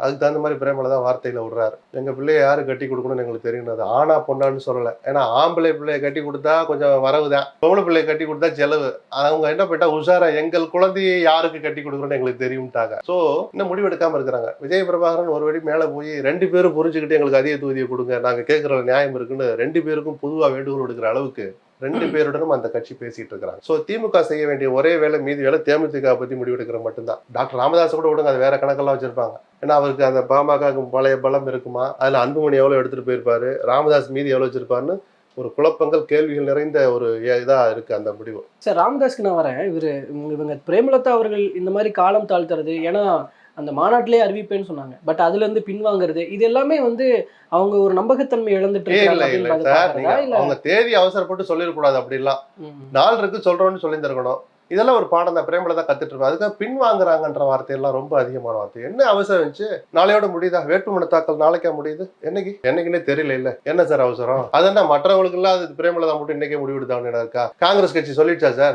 அதுக்கு தகுந்த மாதிரி பிரேமலதா வார்த்தையில விடுறாரு. எங்க பிள்ளைய யாரு கட்டி கொடுக்கணும்னு எங்களுக்கு தெரியும். அது ஆனா பொண்ணான்னு சொல்லல. ஏன்னா ஆம்பளை பிள்ளைய கட்டி கொடுத்தா கொஞ்சம் வரவுதான், பொம்பளை பிள்ளைய கட்டி கொடுத்தா செலவு. அவங்க என்ன பண்ணிட்டா உஷாரா எங்கள் குழந்தையை யாருக்கு கட்டி கொடுக்கணும்னு எங்களுக்கு தெரியும்ட்டாங்க. சோ இன்னும் முடிவு எடுக்காம இருக்கிறாங்க. விஜய பிரபாகரன் ஒரு வழி மேல போய் 2 பேரும் புரிஞ்சுக்கிட்டு எங்களுக்கு அதிக தொகுதியை கொடுங்க, நாங்க கேட்கற நியாயம் இருக்குன்னு 2 பேருக்கும் பொதுவா வேண்டுகோள் எடுக்கிற அளவுக்கு 2 பேருடனும் அந்த கட்சி பேசிட்டு இருக்காங்க. சோ திமுக செய்ய வேண்டிய ஒரே வேலை, மீதி வேலை தேமுதிக பத்தி முடிவெடுக்கிற மட்டும்தான். டாக்டர் ராமதாஸ் கூட விடுங்க, அது வேற கணக்கெல்லாம் வச்சிருப்பாங்க. ஏன்னா அவருக்கு அந்த பாமக பழைய பலம் இருக்குமா, அதுல அன்புமணி எவ்வளவு எடுத்துட்டு போயிருப்பாரு, ராமதாஸ் மீதி எவ்வளவு வச்சிருப்பாருன்னு ஒரு குழப்பங்கள் கேள்விகள் நிறைந்த ஒரு இதா இருக்கு அந்த முடிவு. சார் ராமதாஸ்க்கு நான் வரேன். இவங்க பிரேமலதா அவர்கள் இந்த மாதிரி காலம் தாழ்த்துறது, ஏன்னா அந்த மாநாட்டிலே அறிவிப்பேன்னு சொன்னாங்க, பட் அதுல இருந்து பின்வாங்குறது, இது எல்லாமே அவங்க ஒரு நம்பகத்தன்மை இழந்துட்டு அவங்க தேதி அவசரப்பட்டு சொல்லிடக்கூடாது. அப்படிலாம் நாள் இருக்கு சொல்றோம்னு சொல்லியிருந்திருக்கணும். இதெல்லாம் ஒரு பாடம் தான், பிரேமலதா கத்துட்டு இருப்பா. அதுக்காக பின் வாங்குறாங்கன்ற வார்த்தையெல்லாம் ரொம்ப அதிகமான வார்த்தை. என்ன அவசரம் இருந்துச்சு? நாளையோட முடியுதா? வேட்புமனு தாக்கல் நாளைக்கா முடியுது? என்னைக்குன்னே தெரியல. இல்ல என்ன சார் அவசரம்? அது என்ன மற்றவங்களுக்கு எல்லாம் அது பிரேமலதா மட்டும் இன்னைக்கே முடிவெடுத்தாங்க இருக்கா? காங்கிரஸ் கட்சி சொல்லிடுச்சா சார்